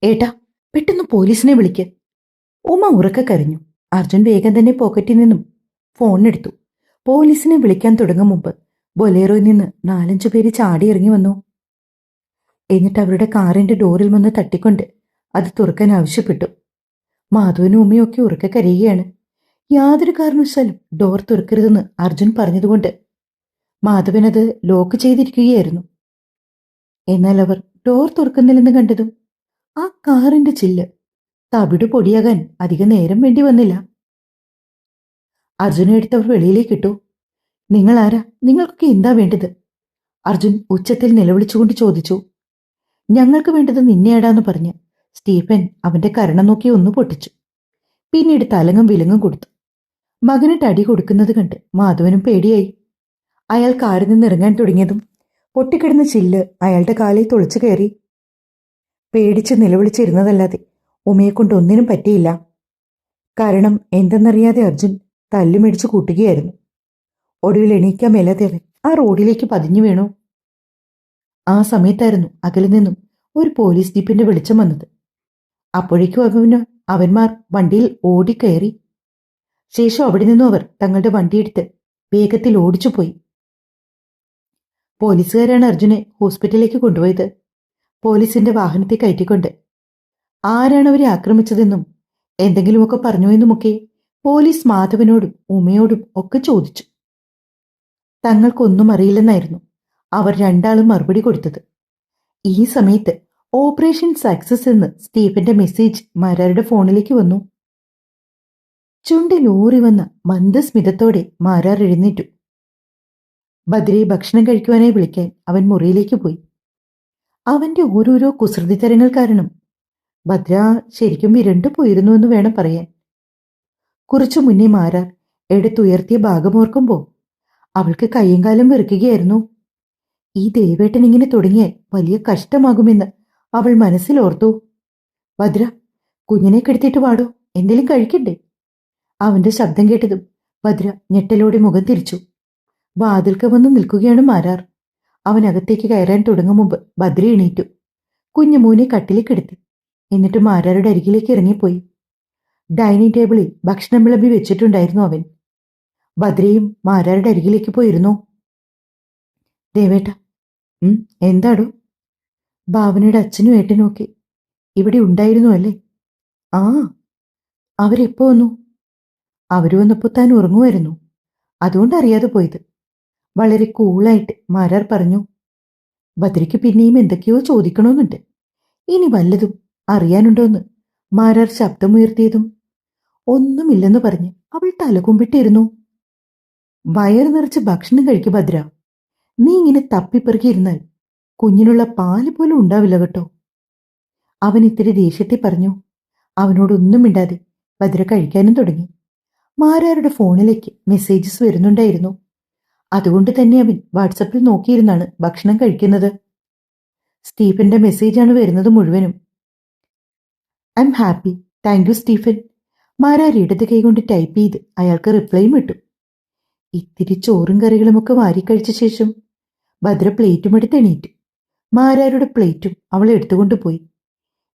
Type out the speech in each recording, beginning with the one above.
ഏട്ടാ, പെട്ടെന്ന് പോലീസിനെ വിളിക്ക്. ഉമ ഉറക്കെ കരഞ്ഞു. അർജുൻ വേഗം തന്നെ പോക്കറ്റിൽ നിന്നും ഫോണെടുത്തു. പോലീസിനെ വിളിക്കാൻ തുടങ്ങും മുമ്പ് ബൊലേറോയിൽ നിന്ന് 4-5 പേര് ചാടിയിറങ്ങി വന്നു. എന്നിട്ട് അവരുടെ കാറിന്റെ ഡോറിൽ വന്ന് തട്ടിക്കൊണ്ട് അത് തുറക്കാൻ ആവശ്യപ്പെട്ടു. മാധവനും ഉമ്മയൊക്കെ ഉറക്കെ കരയുകയാണ്. യാതൊരു കാരണവശാലും ഡോർ തുറക്കരുതെന്ന് അർജുൻ പറഞ്ഞതുകൊണ്ട് മാധവൻ അത് ലോക്ക് ചെയ്തിരിക്കുകയായിരുന്നു. എന്നാൽ അവർ ഡോർ തുറക്കുന്നില്ലെന്ന് കണ്ടതും ആ കാറിന്റെ ചില്ല് തവിട് പൊടിയാകാൻ അധിക നേരം വേണ്ടി വന്നില്ല. അർജുനെ എടുത്തവർ വെളിയിലേക്ക് ഇട്ടു. നിങ്ങൾ ആരാ? നിങ്ങൾക്കൊക്കെ എന്താ വേണ്ടത്? അർജുൻ ഉച്ചത്തിൽ നിലവിളിച്ചുകൊണ്ട് ചോദിച്ചു. ഞങ്ങൾക്ക് വേണ്ടത് നിന്നെയാടാന്ന് പറഞ്ഞ് സ്റ്റീഫൻ അവന്റെ കരണം നോക്കി ഒന്ന് പൊട്ടിച്ചു. പിന്നീട് തലങ്ങും വിലങ്ങും കൊടുത്തു. മകനിട്ട് അടി കൊടുക്കുന്നത് കണ്ട് മാധവനും പേടിയായി. അയാൾ കാറിൽ നിന്ന് ഇറങ്ങാൻ തുടങ്ങിയതും പൊട്ടിക്കിടന്ന ചില്ല് അയാളുടെ കാലിൽ തുളച്ചു കയറി. പേടിച്ച് നിലവിളിച്ചിരുന്നതല്ലാതെ ഉമയെക്കൊണ്ട് ഒന്നിനും പറ്റിയില്ല. കാരണം എന്തെന്നറിയാതെ അർജുൻ തല്ലുമിടിച്ചു കൂട്ടുകയായിരുന്നു. ഒടുവിൽ എണീക്കാൻ മേലാതെ അവൻ ആ റോഡിലേക്ക് പതിഞ്ഞു വീണു. ആ സമയത്തായിരുന്നു അകലിൽ നിന്നും ഒരു പോലീസ് ജീപ്പിന്റെ വെളിച്ചം വന്നത്. അപ്പോഴേക്കും അവന്മാർ വണ്ടിയിൽ ഓടിക്കയറി. ശേഷം അവിടെ നിന്നും അവർ തങ്ങളുടെ വണ്ടിയെടുത്ത് വേഗത്തിൽ ഓടിച്ചുപോയി. പോലീസുകാരാണ് അർജുനെ ഹോസ്പിറ്റലിലേക്ക് കൊണ്ടുപോയത്. പോലീസിന്റെ വാഹനത്തെ കയറ്റിക്കൊണ്ട് ആരാണ് അവരെ ആക്രമിച്ചതെന്നും എന്തെങ്കിലുമൊക്കെ പറഞ്ഞുവെന്നുമൊക്കെ പോലീസ് മാധവനോടും ഉമയോടും ഒക്കെ ചോദിച്ചു. തങ്ങൾക്കൊന്നും അറിയില്ലെന്നായിരുന്നു അവർ രണ്ടാളും മറുപടി കൊടുത്തത്. ഈ സമയത്ത് ഓപ്പറേഷൻ സക്സസ് എന്ന് സ്റ്റീഫന്റെ മെസ്സേജ് മാരാരുടെ ഫോണിലേക്ക് വന്നു. ചുണ്ടിൽ ഊറി വന്ന മന്ദസ്മിതത്തോടെ മാരാർ എഴുന്നേറ്റു. ബദ്രയെ ഭക്ഷണം കഴിക്കുവാനായി വിളിക്കാൻ അവൻ മുറിയിലേക്ക് പോയി. അവന്റെ ഓരോരോ കുസൃതിത്തരങ്ങൾ കാരണം ഭദ്ര ശരിക്കും വിരണ്ടു പോയിരുന്നുവെന്ന് വേണം പറയാൻ. കുറച്ചു മുന്നേ മാരാർ എടുത്തുയർത്തിയ ഭാഗമോർക്കുമ്പോൾ അവൾക്ക് കയ്യും കാലം വെറുക്കുകയായിരുന്നു. ഈ ദേവേട്ടൻ ഇങ്ങനെ തുടങ്ങിയാൽ വലിയ കഷ്ടമാകുമെന്ന് അവൾ മനസ്സിലോർത്തു. ഭദ്ര, കുഞ്ഞിനെ കെടുത്തിട്ട് പാടോ, എന്തെങ്കിലും കഴിക്കണ്ടേ? അവന്റെ ശബ്ദം കേട്ടതും ഭദ്ര ഞെട്ടലോടെ മുഖം തിരിച്ചു. വാതിൽക്ക് വന്ന് നിൽക്കുകയാണ് മാരാർ. അവനകത്തേക്ക് കയറാൻ തുടങ്ങും മുമ്പ് ഭദ്ര എണീറ്റു. കുഞ്ഞുമൂനെ കട്ടിലേക്ക് എടുത്തു. എന്നിട്ട് മാരാരുടെ അരികിലേക്ക് ഇറങ്ങിപ്പോയി. ഡൈനിങ് ടേബിളിൽ ഭക്ഷണം വിളമ്പി വെച്ചിട്ടുണ്ടായിരുന്നു അവൻ. ഭദ്രയും മാരാരുടെ അരികിലേക്ക് പോയിരുന്നു. ദേവേട്ട, എന്താടോ? ഭാവനയുടെ അച്ഛനും ഏട്ടനും ഒക്കെ ഇവിടെ ഉണ്ടായിരുന്നു അല്ലേ? ആ, അവരെപ്പോ വന്നു? അവര് വന്നപ്പോൾ താൻ ഉറങ്ങുമായിരുന്നു, അതുകൊണ്ട് അറിയാതെ പോയത്. വളരെ കൂളായിട്ട് മാരാർ പറഞ്ഞു. ഭദ്രയ്ക്ക് പിന്നെയും എന്തൊക്കെയോ ചോദിക്കണമെന്നുണ്ട്. ഇനി വല്ലതും അറിയാനുണ്ടോന്ന് മാരാർ ശബ്ദമുയർത്തിയതും ഒന്നുമില്ലെന്ന് പറഞ്ഞ് അവൾ തലകുമ്പിട്ടിരുന്നു. വയറ് നിറച്ച് ഭക്ഷണം കഴിക്കും ഭദ്ര. നീ ഇങ്ങനെ തപ്പിപ്പെറുക്കിയിരുന്നാൽ കുഞ്ഞിനുള്ള പാല് പോലും ഉണ്ടാവില്ല കേട്ടോ. അവൻ ഇത്തിരി ദേഷ്യത്തെ പറഞ്ഞു. അവനോടൊന്നും മിണ്ടാതെ ഭദ്ര കഴിക്കാനും തുടങ്ങി. മാരാരുടെ ഫോണിലേക്ക് മെസ്സേജസ് വരുന്നുണ്ടായിരുന്നു. അതുകൊണ്ട് തന്നെ അവൻ വാട്സപ്പിൽ നോക്കിയിരുന്നാണ് ഭക്ഷണം കഴിക്കുന്നത്. സ്റ്റീഫന്റെ മെസ്സേജാണ് വരുന്നത് മുഴുവനും. I am happy, thank you Stephen. Marar ഇടത് കൈകൊണ്ട് ടൈപ്പ് ചെയ്ത് അയാൾക്ക് റിപ്ലൈയും ഇട്ടു. ഇത്തിരി ചോറും കറികളുമൊക്കെ വാരിക്കഴിച്ച ശേഷം ഭദ്ര പ്ലേറ്റും എടുത്ത് എണീറ്റു. മാരാരുടെ പ്ലേറ്റും അവൾ എടുത്തുകൊണ്ടുപോയി.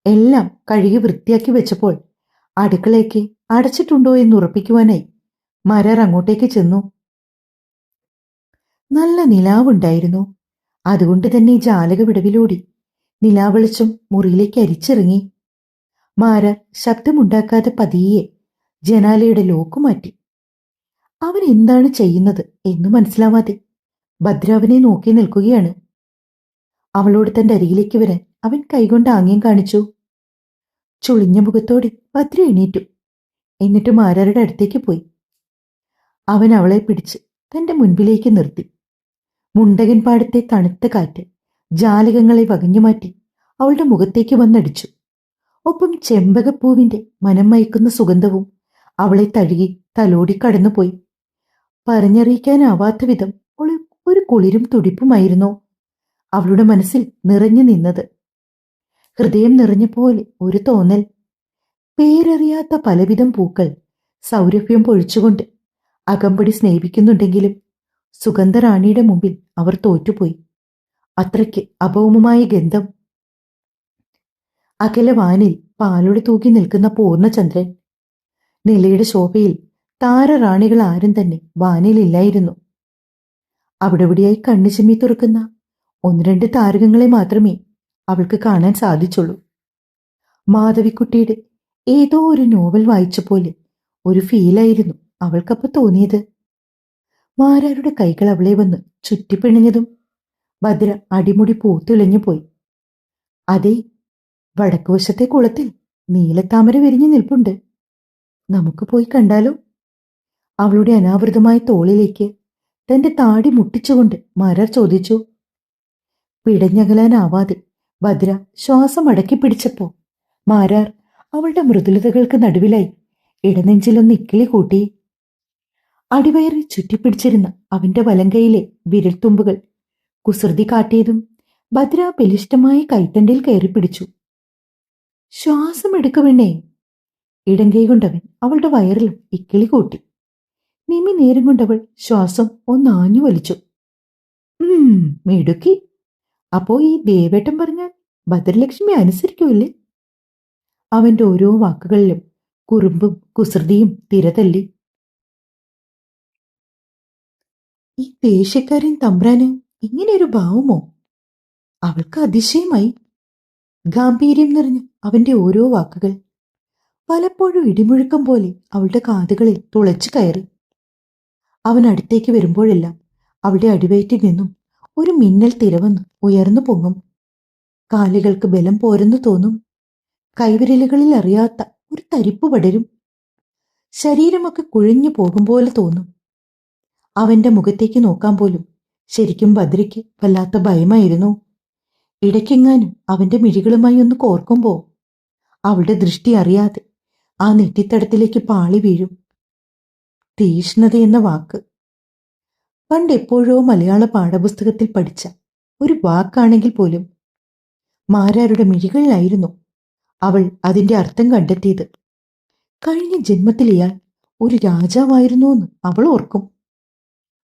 എല്ലാം കഴുകി വൃത്തിയാക്കി വെച്ചപ്പോൾ അടുക്കളയൊക്കെ അടച്ചിട്ടുണ്ടോ എന്ന് ഉറപ്പിക്കുവാനായി മാരാർ അങ്ങോട്ടേക്ക് ചെന്നു. നല്ല നിലാവുണ്ടായിരുന്നു. അതുകൊണ്ട് തന്നെ ജാലക വിടവിലൂടെ നിലാവെളിച്ചം മുറിയിലേക്ക് അരിച്ചിറങ്ങി. മാരാർ ശബ്ദമുണ്ടാക്കാതെ പതിയെ ജനാലയുടെ ലോക്ക് മാറ്റി. അവൻ എന്താണ് ചെയ്യുന്നത് എന്ന് മനസ്സിലാവാതെ ഭദ്ര അവനെ നോക്കി നിൽക്കുകയാണ്. അവളോട് തന്റെ അരികിലേക്ക് വരാൻ അവൻ കൈകൊണ്ട് ആംഗ്യം കാണിച്ചു. ചുളിഞ്ഞ മുഖത്തോടെ ഭദ്ര എണീറ്റു. എന്നിട്ട് മാരാരുടെ അടുത്തേക്ക് പോയി. അവൻ അവളെ പിടിച്ച് തന്റെ മുൻപിലേക്ക് നിർത്തി. മുണ്ടകൻ പാടത്തെ തണുത്ത കാറ്റ് ജാലകങ്ങളെ വകഞ്ഞുമാറ്റി അവളുടെ മുഖത്തേക്ക് വന്നടിച്ചു. ഒപ്പം ചെമ്പകപ്പൂവിന്റെ മനം മയക്കുന്ന സുഗന്ധവും അവളെ തഴുകി തലോടി കടന്നുപോയി. പറഞ്ഞറിയിക്കാനാവാത്ത വിധം ഒരു കുളിരും തുടിപ്പുമായിരുന്നു അവളുടെ മനസ്സിൽ നിറഞ്ഞു നിന്നത്. ഹൃദയം നിറഞ്ഞ പോലെ ഒരു തോന്നൽ. പേരറിയാത്ത പലവിധം പൂക്കൾ സൗരഭ്യം പൊഴിച്ചുകൊണ്ട് അകമ്പടി സ്നേഹിക്കുന്നുണ്ടെങ്കിലും സുഗന്ധറാണിയുടെ മുമ്പിൽ അവർ തോറ്റുപോയി. അത്രയ്ക്ക് അഭൗമമായ ഗന്ധം. അകലെ വാനിൽ പാലോടെ തൂക്കി നിൽക്കുന്ന പൂർണ്ണചന്ദ്രൻ. നിലയുടെ ശോഭയിൽ താരറാണികൾ ആരും തന്നെ വാനിലില്ലായിരുന്നു. അവിടെവിടെയായി കണ്ണു ചിമ്മി തുറക്കുന്ന ഒന്ന് രണ്ട് താരകങ്ങളെ മാത്രമേ അവൾക്ക് കാണാൻ സാധിച്ചുള്ളൂ. മാധവിക്കുട്ടിയുടെ ഏതോ ഒരു നോവൽ വായിച്ച പോലെ ഒരു ഫീലായിരുന്നു അവൾക്കപ്പോൾ തോന്നിയത്. മാരാരുടെ കൈകൾ അവളെ വന്ന് ചുറ്റിപ്പിണഞ്ഞതും ഭദ്ര അടിമുടി പൂത്തുലഞ്ഞു പോയി. അതെ, വടക്കുവശത്തെ കുളത്തിൽ നീലത്താമര വിരിഞ്ഞു നിൽപ്പുണ്ട്. നമുക്ക് പോയി കണ്ടാലോ? അവളുടെ അനാവൃതമായ തോളിലേക്ക് തന്റെ താടി മുട്ടിച്ചുകൊണ്ട് മാരാർ ചോദിച്ചു. പിടഞ്ഞകലാനാവാതെ ഭദ്ര ശ്വാസം അടക്കി പിടിച്ചപ്പോ മാരാർ അവളുടെ മൃദുലതകൾക്ക് നടുവിലായി ഇടനെഞ്ചിലൊന്ന് ഇക്കിളി കൂട്ടി. അടിവയറിൽ ചുറ്റിപ്പിടിച്ചിരുന്ന അവന്റെ വലങ്കയിലെ വിരൽത്തുമ്പുകൾ കുസൃതി കാട്ടിയതും ഭദ്ര ബലിഷ്ടമായി കൈത്തണ്ടിൽ കയറി പിടിച്ചു. ശ്വാസം എടുക്കുമെന്നേ. ഇടങ്കൈ കൊണ്ടവൻ അവളുടെ വയറിലും ഇക്കിളി കൂട്ടി. നിമി നേരം കൊണ്ടവൾ ശ്വാസം ഒന്നാഞ്ഞു വലിച്ചു. മിടുക്കി. അപ്പോ ഈ ദേവേട്ടൻ പറഞ്ഞാൽ ഭദ്രലക്ഷ്മി അനുസരിക്കൂല്ലേ? അവന്റെ ഓരോ വാക്കുകളിലും കുറുമ്പും കുസൃതിയും തിരതല്ലി. ഈ ദേഷ്യക്കാരൻ തമ്പ്രാന് ഇങ്ങനെയൊരു ഭാവമോ? അവൾക്ക് അതിശയമായി. ഗാംഭീര്യം നിറഞ്ഞ അവന്റെ ഓരോ വാക്കുകൾ പലപ്പോഴും ഇടിമുഴക്കം പോലെ അവളുടെ കാതുകളിൽ തുളച്ചു കയറി. അവൻ അടുത്തേക്ക് വരുമ്പോഴെല്ലാം അവളുടെ അടിവയറ്റിൽ നിന്നും ഒരു മിന്നൽ തിരവന്ന് ഉയർന്നു പൊങ്ങും. കാലുകൾക്ക് ബലം പോരെന്ന് തോന്നും. കൈവിരലുകളിൽ അറിയാത്ത ഒരു തരിപ്പ് പടരും. ശരീരമൊക്കെ കുഴഞ്ഞു പോകും പോലെ തോന്നും. അവന്റെ മുഖത്തേക്ക് നോക്കാൻ പോലും ശരിക്കും ഭദ്രയ്ക്ക് വല്ലാത്ത ഭയമായിരുന്നു. ഇടയ്ക്കെങ്ങാനും അവന്റെ മിഴികളുമായി ഒന്ന് കോർക്കുമ്പോ അവളുടെ ദൃഷ്ടി അറിയാതെ ആ നെറ്റിത്തടത്തിലേക്ക് പാളി വീഴും. തീഷ്ണത എന്ന വാക്ക് പണ്ടെപ്പോഴോ മലയാള പാഠപുസ്തകത്തിൽ പഠിച്ച ഒരു വാക്കാണെങ്കിൽ പോലും മാരാരുടെ മിഴികളിലായിരുന്നു അവൾ അതിന്റെ അർത്ഥം കണ്ടെത്തിയത്. കഴിഞ്ഞ ജന്മത്തിൽ ഇയാൾ ഒരു രാജാവായിരുന്നു എന്ന് അവൾ ഓർക്കും.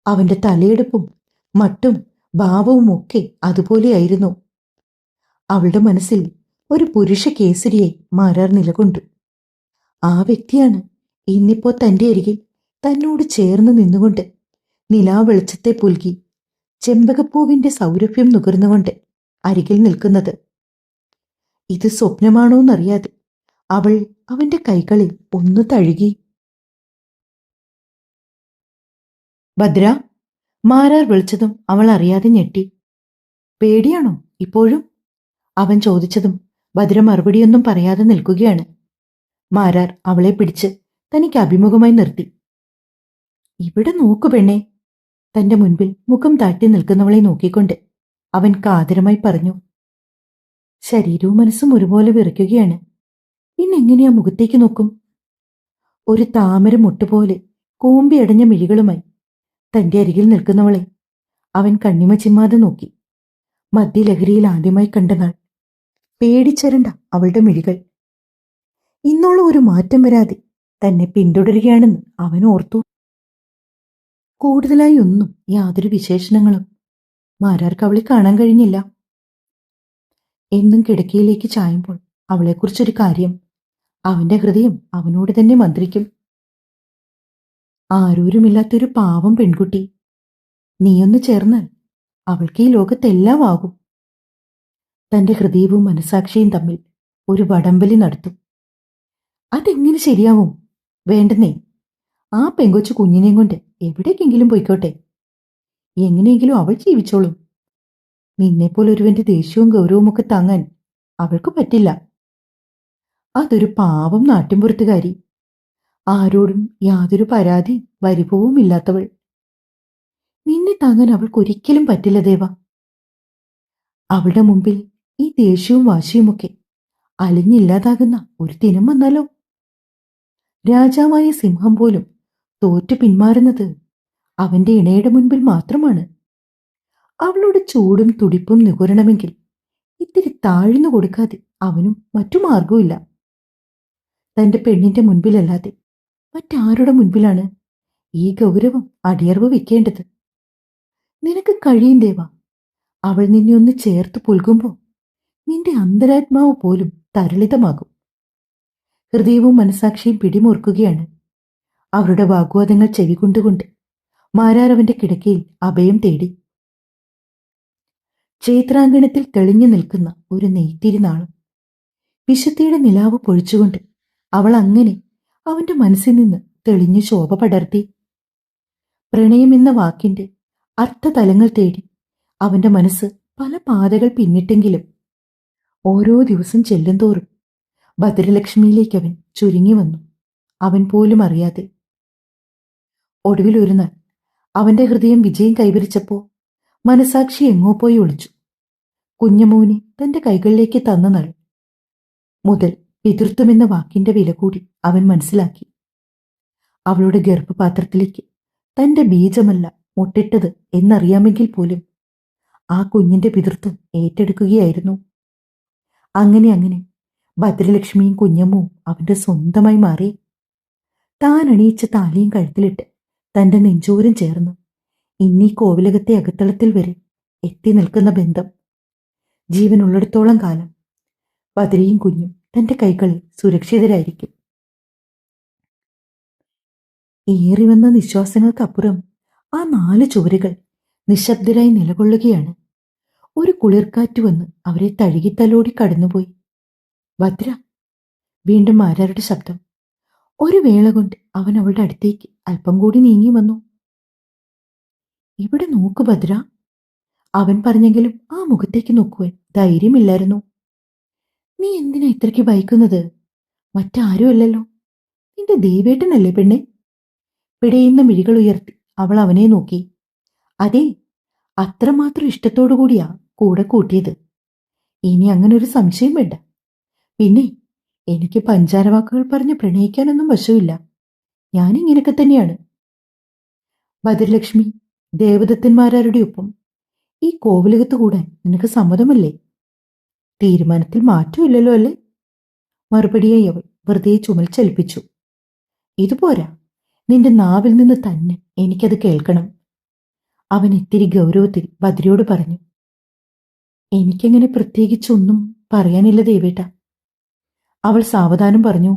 അവന്റെ തലയെടുപ്പും മട്ടും ഭാവവും ഒക്കെ അതുപോലെയായിരുന്നു. അവളുടെ മനസ്സിൽ ഒരു പുരുഷ കേസരിയായി മാരാർ നിലകൊണ്ടു. ആ വ്യക്തിയാണ് ഇന്നിപ്പോ തന്റെ അരികിൽ തന്നോട് ചേർന്ന് നിന്നുകൊണ്ട് നിലാവെളിച്ചത്തെ പുൽകി ചെമ്പകപ്പൂവിന്റെ സൗരഭ്യം നുകർന്നുകൊണ്ട് അരികിൽ നിൽക്കുന്നത്. ഇത് സ്വപ്നമാണോന്നറിയാതെ അവൾ അവന്റെ കൈകളിൽ ഒന്ന് തഴുകി. ഭദ്ര, മാരാർ വിളിച്ചതും അവൾ അറിയാതെ ഞെട്ടി. പേടിയാണോ ഇപ്പോഴും? അവൻ ചോദിച്ചതും ഭദ്ര മറുപടിയൊന്നും പറയാതെ നിൽക്കുകയാണ്. മാരാർ അവളെ പിടിച്ച് തനിക്ക് അഭിമുഖമായി നിർത്തി. ഇവിടെ നോക്കു പെണ്ണേ. തന്റെ മുൻപിൽ മുഖം താഴ്ത്തി നിൽക്കുന്നവളെ നോക്കിക്കൊണ്ട് അവൻ കാതരമായി പറഞ്ഞു. ശരീരവും മനസ്സും ഒരുപോലെ വിറയ്ക്കുകയാണ്. പിന്നെങ്ങനെയാ മുഖത്തേക്ക് നോക്കും? ഒരു താമര മുട്ടുപോലെ കൂമ്പിയടഞ്ഞ മിഴികളുമായി തന്റെ അരികിൽ നിൽക്കുന്നവളെ അവൻ കണ്ണിമ ചിമ്മാതെ നോക്കി. മദ്യലഹരിയിൽ ആദ്യമായി കണ്ട നാൾ പേടിച്ചരണ്ട അവളുടെ മിഴികൾ ഇന്നോളം ഒരു മാറ്റം വരാതെ തന്നെ പിന്തുടരുകയാണെന്ന് അവൻ ഓർത്തു. കൂടുതലായി ഒന്നും യാതൊരു വിശേഷണങ്ങളും മാരാർക്ക് അവളെ കാണാൻ കഴിഞ്ഞില്ല. എന്നും കിടക്കയിലേക്ക് ചായുമ്പോൾ അവളെക്കുറിച്ചൊരു കാര്യം അവന്റെ ഹൃദയം അവനോട് തന്നെ മന്ത്രിക്കും. ആരൂരുമില്ലാത്തൊരു പാവം പെൺകുട്ടി. നീയൊന്ന് ചേർന്നാൽ അവൾക്ക് ഈ ലോകത്തെല്ലാം ആകും. തന്റെ ഹൃദയവും മനസാക്ഷിയും തമ്മിൽ ഒരു വടംവലി നടത്തും. അതെങ്ങനെ ശരിയാവും? വേണ്ടെന്നേ. ആ പെങ്കൊച്ചു കുഞ്ഞിനെയും കൊണ്ട് എവിടേക്കെങ്കിലും പോയിക്കോട്ടെ. എങ്ങനെയെങ്കിലും അവൾ ജീവിച്ചോളും. നിന്നെപ്പോലൊരുവന്റെ ദേഷ്യവും ഗൗരവവും ഒക്കെ താങ്ങാൻ അവൾക്ക് പറ്റില്ല. അതൊരു പാവം നാട്ടിൻപുറത്തുകാരി. ആരോടും യാതൊരു പരാതി പരിഭവവും ഇല്ലാത്തവൾ. നിന്നെ താങ്ങാൻ അവൾക്കൊരിക്കലും പറ്റില്ല ദേവ. അവളുടെ മുമ്പിൽ ഈ ദേഷ്യവും വാശിയുമൊക്കെ അലിഞ്ഞില്ലാതാകുന്ന ഒരു ദിനം വന്നാലോ? രാജാവായ സിംഹം പോലും തോറ്റു പിന്മാറുന്നത് അവന്റെ ഇണയുടെ മുൻപിൽ മാത്രമാണ്. അവളുടെ ചൂടും തുടിപ്പും നുകരണമെങ്കിൽ ഇത്തിരി താഴ്ന്നു കൊടുക്കാതെ അവനും മറ്റു മാർഗവുമില്ല. തന്റെ പെണ്ണിന്റെ മുൻപിലല്ലാതെ മറ്റാരുടെ മുൻപിലാണ് ഈ ഗൗരവം അടിയറവ് വെക്കേണ്ടത്? നിനക്ക് കഴിയും ദേവ. അവൾ നിന്നെ ഒന്ന് ചേർത്ത് പുൽകുമ്പോ നിന്റെ അന്തരാത്മാവ് പോലും തരളിതമാകും. ഹൃദയവും മനസാക്ഷിയും പിടിമുറുക്കുകയാണ്. അവരുടെ വാഗ്വാദങ്ങൾ ചെവികൊണ്ടുകൊണ്ട് മാരാർ അവന്റെ കിടക്കയിൽ അഭയം തേടി. ക്ഷേത്രാങ്കണത്തിൽ തെളിഞ്ഞു നിൽക്കുന്ന ഒരു നെയ്ത്തിരി നാളം വിശുദ്ധിയുടെ നിലാവ് പൊഴിച്ചുകൊണ്ട് അവൾ അങ്ങനെ അവന്റെ മനസ്സിൽ നിന്ന് തെളിഞ്ഞു ശോഭ പടർത്തി. പ്രണയം എന്ന വാക്കിന്റെ അർത്ഥതലങ്ങൾ തേടി അവന്റെ മനസ്സ് പല പാതകൾ പിന്നിട്ടെങ്കിലും ഓരോ ദിവസം ചെല്ലുംതോറും ഭദ്രലക്ഷ്മിയിലേക്ക് അവൻ ചുരുങ്ങി വന്നു, അവൻ പോലും അറിയാതെ. ഒടുവിൽ ഒരു നാൾ അവന്റെ ഹൃദയം വിജയം കൈവരിച്ചപ്പോ മനസാക്ഷി എങ്ങോ പോയി ഒളിച്ചു. കുഞ്ഞമോനെ തന്റെ കൈകളിലേക്ക് തന്ന നാൾ മുതൽ പിതൃത്വമെന്ന വാക്കിന്റെ വില കൂടി അവൻ മനസ്സിലാക്കി. അവളുടെ ഗർഭപാത്രത്തിലേക്ക് തന്റെ ബീജമല്ല മുട്ടിട്ടത് എന്നറിയാമെങ്കിൽ പോലും ആ കുഞ്ഞിന്റെ പിതൃത്വം ഏറ്റെടുക്കുകയായിരുന്നു. അങ്ങനെ ഭദ്രലക്ഷ്മിയും കുഞ്ഞമ്മവും അവന്റെ സ്വന്തമായി മാറി. താൻ അണിയിച്ച താലിയും കഴുത്തിലിട്ട് തന്റെ നെഞ്ചോരം ചേർന്ന് ഇന്നീ കോവിലകത്തെ അകത്തളത്തിൽ വരെ എത്തി നിൽക്കുന്ന ബന്ധം ജീവനുള്ളിടത്തോളം കാലം ഭദ്രയും കുഞ്ഞും തന്റെ കൈകളിൽ സുരക്ഷിതരായിരിക്കും. ഏറി വന്ന നിശ്വാസങ്ങൾക്കപ്പുറം ആ 4 ചുവരുകൾ നിശബ്ദരായി നിലകൊള്ളുകയാണ്. ഒരു കുളിർക്കാറ്റ് വന്ന് അവരെ തഴുകിത്തലോടി കടന്നുപോയി. ഭദ്ര, വീണ്ടും മാരാരുടെ ശബ്ദം. ഒരു വേള കൊണ്ട് അവൻ അവളുടെ അടുത്തേക്ക് അല്പം കൂടി നീങ്ങി വന്നു. ഇവിടെ നോക്കു ഭദ്ര, അവൻ പറഞ്ഞെങ്കിലും ആ മുഖത്തേക്ക് നോക്കുവാൻ ധൈര്യമില്ലായിരുന്നു. നീ എന്തിനാ ഇത്രയ്ക്ക് ഭയക്കുന്നത്? മറ്റാരുമല്ലല്ലോ, നിന്റെ ദേവേട്ടനല്ലേ പെണ്ണെ? പിടയുന്ന മിഴികൾ ഉയർത്തി അവൾ അവനെ നോക്കി. അതെ, അത്രമാത്രം ഇഷ്ടത്തോടു കൂടിയാ കൂടെ കൂട്ടിയത്. ഇനി അങ്ങനെ ഒരു സംശയം വേണ്ട. പിന്നെ എനിക്ക് പഞ്ചാരവാക്കുകൾ പറഞ്ഞ് പ്രണയിക്കാനൊന്നും വശമില്ല. ഞാനിങ്ങനെയൊക്കെ തന്നെയാണ്. ഭദ്രലക്ഷ്മി, ദേവദത്തന്മാരുടെ ഒപ്പം ഈ കോവിലകത്ത് കൂടാൻ നിനക്ക് സമ്മതമല്ലേ? തീരുമാനത്തിൽ മാറ്റമില്ലല്ലോ അല്ലേ? മറുപടിയായി അവൾ വെറുതെ ചുമൽ ചലിപ്പിച്ചു. ഇതുപോരാ, നിന്റെ നാവിൽ നിന്ന് തന്നെ എനിക്കത് കേൾക്കണം. അവൻ ഇത്തിരി ഗൗരവത്തിൽ ഭദ്രയോട് പറഞ്ഞു. എനിക്കങ്ങനെ പ്രത്യേകിച്ചൊന്നും പറയാനില്ല ദേവേട്ട, അവൾ സാവധാനം പറഞ്ഞു.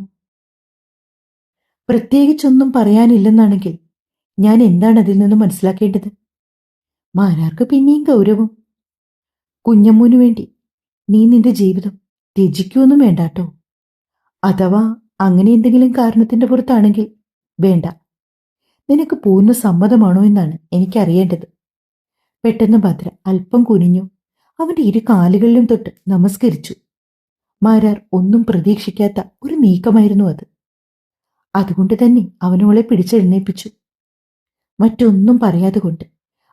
പ്രത്യേകിച്ചൊന്നും പറയാനില്ലെന്നാണെങ്കിൽ ഞാൻ എന്താണ് അതിൽ നിന്ന് മനസ്സിലാക്കേണ്ടത്? മാരാർക്ക് പിന്നെയും ഗൗരവം. കുഞ്ഞമ്മൂനു വേണ്ടി നീ നിന്റെ ജീവിതം ത്യജിക്കുമൊന്നും വേണ്ടാട്ടോ. അഥവാ അങ്ങനെ എന്തെങ്കിലും കാരണത്തിന്റെ പുറത്താണെങ്കിൽ വേണ്ട. നിനക്ക് പൂർണ്ണ സമ്മതമാണോ എന്നാണ് എനിക്കറിയേണ്ടത്. പെട്ടെന്ന് ഭദ്ര അല്പം കുനിഞ്ഞു അവന്റെ 2 കാലുകളിലും തൊട്ട് നമസ്കരിച്ചു. മാരാർ ഒന്നും പ്രതീക്ഷിക്കാത്ത ഒരു നീക്കമായിരുന്നു അത്. അതുകൊണ്ട് തന്നെ അവനവളെ പിടിച്ചെഴുന്നേൽപ്പിച്ചു. മറ്റൊന്നും പറയാതെ കൊണ്ട്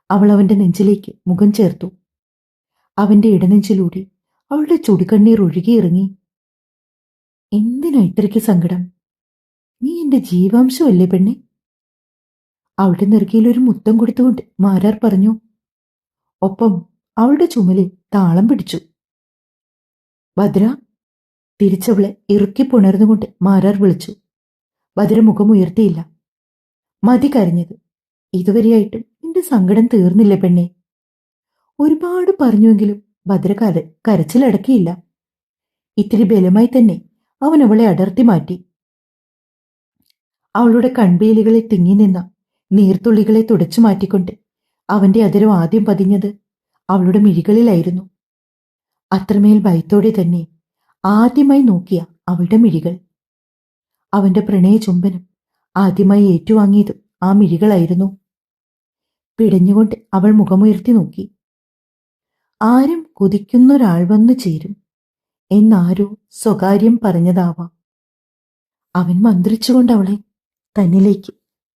അവൾ അവന്റെ നെഞ്ചിലേക്ക് മുഖം ചേർത്തു. അവന്റെ ഇടനെഞ്ചിലൂടെ അവളുടെ ചുടുകണ്ണീർ ഒഴുകിയിറങ്ങി. എന്തിനാ ഇത്രയ്ക്ക് സങ്കടം? നീ എന്റെ ജീവാംശമല്ലേ പെണ്ണെ? അവളുടെ നെറുകയിൽ ഒരു മുത്തം കൊടുത്തുകൊണ്ട് മാരാർ പറഞ്ഞു. ഒപ്പം അവളുടെ ചുമലിൽ താളം പിടിച്ചു. ഭദ്ര, തിരിച്ചവളെ ഇറുക്കി പുണർന്നുകൊണ്ട് മാരാർ വിളിച്ചു. ഭദ്ര മുഖം ഉയർത്തിയില്ല. മതി കരഞ്ഞത്. ഇതുവരെയായിട്ടും നിന്റെ സങ്കടം തീർന്നില്ല പെണ്ണെ. ഒരുപാട് പറഞ്ഞുവെങ്കിലും ഭദ്ര കരച്ചിലടക്കിയില്ല. ഇത്തിരി ബലമായി തന്നെ അവൻ അവളെ അടർത്തി മാറ്റി. അവളുടെ കൺവേലികളിൽ തിങ്ങി നിന്ന നീർത്തുള്ളികളെ തുടച്ചു മാറ്റിക്കൊണ്ട് അവന്റെ അതിരം ആദ്യം പതിഞ്ഞത് അവളുടെ മിഴികളിലായിരുന്നു. അത്രമേൽ ഭയത്തോടെ തന്നെ ആദ്യമായി നോക്കിയ അവളുടെ മിഴികൾ. അവന്റെ പ്രണയ ചുംബനം ആദ്യമായി ഏറ്റുവാങ്ങിയതും ആ മിഴികളായിരുന്നു. പിടഞ്ഞുകൊണ്ട് അവൾ മുഖമുയർത്തി നോക്കി. ആരും കൊതിക്കുന്നൊരാൾ വന്നു ചേരും എന്നാരോ സ്വകാര്യം പറഞ്ഞതാവാം. അവൻ മന്ത്രിച്ചുകൊണ്ട് അവളെ തന്നിലേക്ക്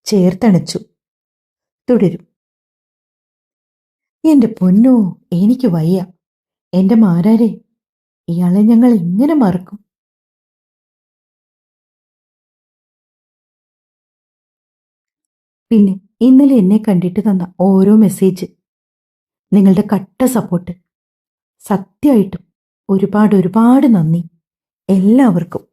ചേർത്തണച്ചു. തുടരും. എന്റെ പൊന്നോ, എനിക്ക് വയ്യ. എന്റെ മാരാരെ, ഇയാളെ ഞങ്ങൾ എങ്ങനെ മറക്കും? പിന്നെ ഇന്നലെ എന്നെ കണ്ടിട്ട് തന്ന ഓരോ മെസ്സേജ്, നിങ്ങളുടെ കട്ട സപ്പോർട്ട്, സത്യമായിട്ടും ഒരുപാട് നന്ദി എല്ലാവർക്കും.